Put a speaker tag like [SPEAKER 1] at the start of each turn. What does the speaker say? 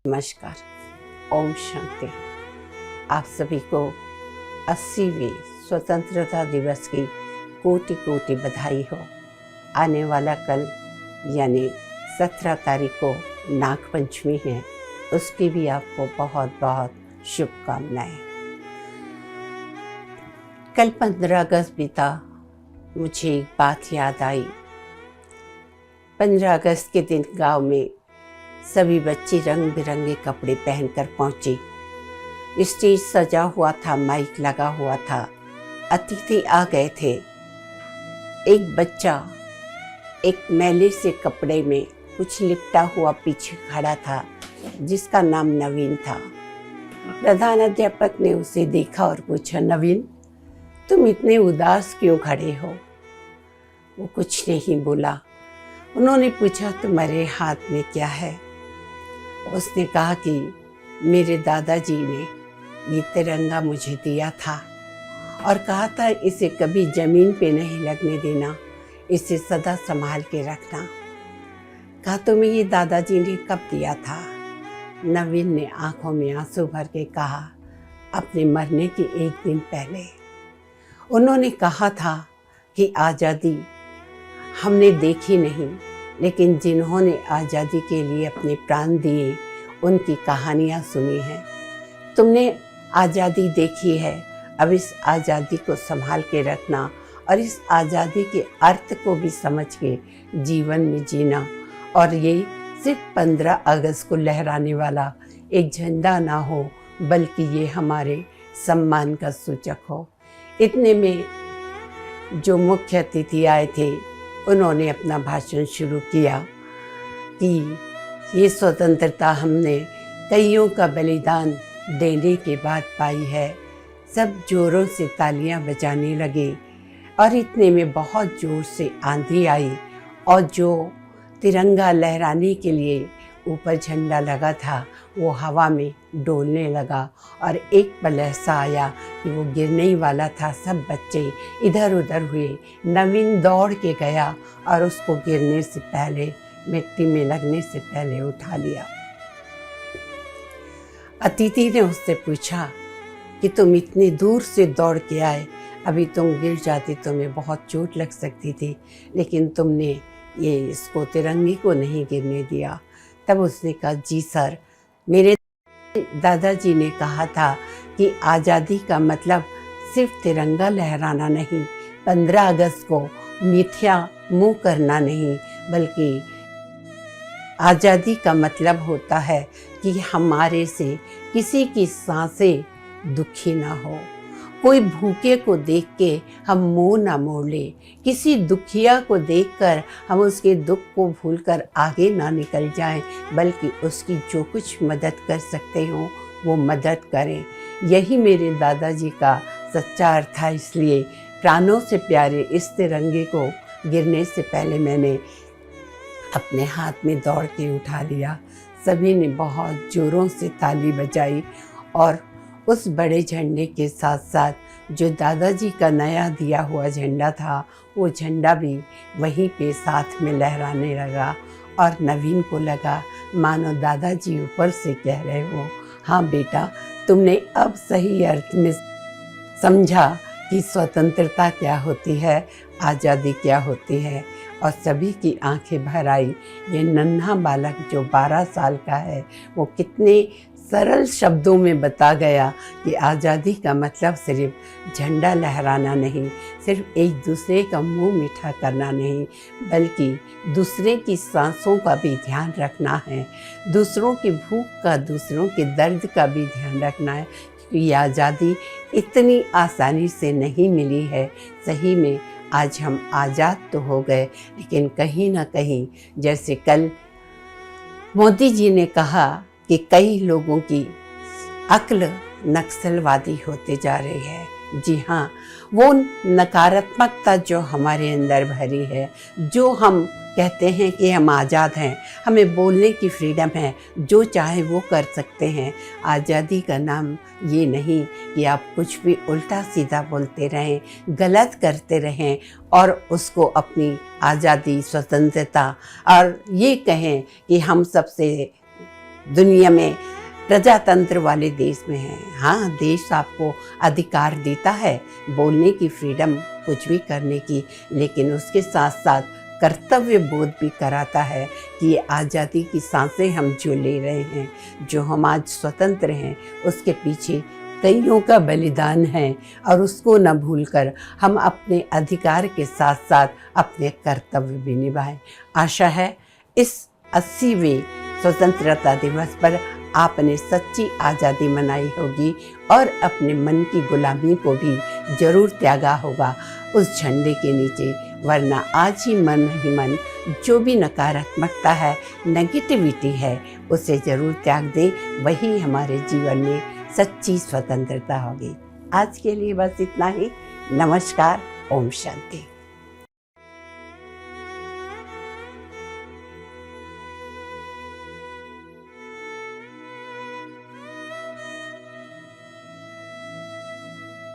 [SPEAKER 1] नमस्कार, ओम शांति। आप सभी को 80वें स्वतंत्रता दिवस की कोटि कोटि बधाई हो। आने वाला कल यानी 17 तारीख को नाग पंचमी है, उसकी भी आपको बहुत बहुत शुभकामनाएं। कल 15 अगस्त बीता, मुझे एक बात याद आई। 15 अगस्त के दिन गांव में सभी बच्चे रंग बिरंगे कपड़े पहनकर पहुंचे। स्टेज सजा हुआ था, माइक लगा हुआ था, अतिथि आ गए थे। एक बच्चा एक मैले से कपड़े में कुछ लिपटा हुआ पीछे खड़ा था, जिसका नाम नवीन था। प्रधान अध्यापक ने उसे देखा और पूछा, नवीन, तुम इतने उदास क्यों खड़े हो? वो कुछ नहीं बोला। उन्होंने पूछा, तुम्हारे हाथ में क्या है? उसने कहा कि मेरे दादाजी ने ये तिरंगा मुझे दिया था और कहा था इसे कभी जमीन पे नहीं लगने देना, इसे सदा संभाल के रखना। कहा, तुम्हें ये दादाजी ने कब दिया था? नवीन ने आंखों में आंसू भर के कहा, अपने मरने के एक दिन पहले। उन्होंने कहा था कि आज़ादी हमने देखी नहीं, लेकिन जिन्होंने आज़ादी के लिए अपने प्राण दिए, उनकी कहानियाँ सुनी हैं। तुमने आज़ादी देखी है, अब इस आज़ादी को संभाल के रखना और इस आज़ादी के अर्थ को भी समझ के जीवन में जीना। और ये सिर्फ 15 अगस्त को लहराने वाला एक झंडा ना हो, बल्कि ये हमारे सम्मान का सूचक हो। इतने में जो मुख्य अतिथि आए थे, उन्होंने अपना भाषण शुरू किया कि ये स्वतंत्रता हमने कईयों का बलिदान देने के बाद पाई है। सब जोरों से तालियां बजाने लगे और इतने में बहुत जोर से आंधी आई और जो तिरंगा लहराने के लिए ऊपर झंडा लगा था, वो हवा में डोलने लगा और एक पल ऐसा आया कि वो गिरने ही वाला था। सब बच्चे इधर उधर हुए। नवीन दौड़ के गया और उसको गिरने से पहले, मिट्टी में लगने से पहले उठा लिया। अतिथि ने उससे पूछा कि तुम इतनी दूर से दौड़ के आए, अभी तुम गिर जाती तुम्हें बहुत चोट लग सकती थी, लेकिन तुमने ये इसको तिरंगे को नहीं गिरने दिया। तब उसने कहा, जी सर, मेरे दादाजी ने कहा था कि आज़ादी का मतलब सिर्फ तिरंगा लहराना नहीं, 15 अगस्त को मिथ्या मुँह करना नहीं, बल्कि आज़ादी का मतलब होता है कि हमारे से किसी की सांसें दुखी ना हो। कोई भूखे को देख के हम मुंह ना मोड़ ले, किसी दुखिया को देखकर हम उसके दुख को भूलकर आगे ना निकल जाएं, बल्कि उसकी जो कुछ मदद कर सकते हो वो मदद करें। यही मेरे दादाजी का सच्चा अर्थ था। इसलिए प्राणों से प्यारे इस तिरंगे को गिरने से पहले मैंने अपने हाथ में दौड़ के उठा लिया। सभी ने बहुत जोरों से ताली बजाई और उस बड़े झंडे के साथ साथ जो दादाजी का नया दिया हुआ झंडा था, वो झंडा भी वहीं पे साथ में लहराने लगा। और नवीन को लगा मानो दादाजी ऊपर से कह रहे हो, हाँ बेटा, तुमने अब सही अर्थ में समझा कि स्वतंत्रता क्या होती है, आज़ादी क्या होती है। और सभी की आंखें भर आई। ये नन्हा बालक जो 12 साल का है, वो कितने सरल शब्दों में बता गया कि आज़ादी का मतलब सिर्फ झंडा लहराना नहीं, सिर्फ एक दूसरे का मुंह मीठा करना नहीं, बल्कि दूसरे की सांसों का भी ध्यान रखना है, दूसरों की भूख का, दूसरों के दर्द का भी ध्यान रखना है। क्योंकि ये आज़ादी इतनी आसानी से नहीं मिली है। सही में आज हम आज़ाद तो हो गए, लेकिन कहीं ना कहीं, जैसे कल मोदी जी ने कहा कि कई लोगों की अक्ल नक्सलवादी होते जा रही है। जी हाँ, वो नकारात्मकता जो हमारे अंदर भरी है, जो हम कहते हैं कि हम आज़ाद हैं, हमें बोलने की फ्रीडम है, जो चाहे वो कर सकते हैं। आज़ादी का नाम ये नहीं कि आप कुछ भी उल्टा सीधा बोलते रहें, गलत करते रहें और उसको अपनी आज़ादी, स्वतंत्रता और ये कहें कि हम सबसे दुनिया में प्रजातंत्र वाले देश में हैं। हाँ, देश आपको अधिकार देता है बोलने की, फ्रीडम, कुछ भी करने की, लेकिन उसके साथ साथ कर्तव्य बोध भी कराता है कि ये आज़ादी की सांसें हम जो ले रहे हैं, जो हम आज स्वतंत्र हैं, उसके पीछे कईयों का बलिदान है और उसको न भूलकर हम अपने अधिकार के साथ साथ अपने कर्तव्य भी निभाएं। आशा है इस 80वें स्वतंत्रता दिवस पर आपने सच्ची आज़ादी मनाई होगी और अपने मन की गुलामी को भी जरूर त्यागा होगा उस झंडे के नीचे, वरना आज ही मन जो भी नकारात्मकता है, नेगेटिविटी है, उसे जरूर त्याग दें। वही हमारे जीवन में सच्ची स्वतंत्रता होगी। आज के लिए बस इतना ही। नमस्कार। ओम शांति।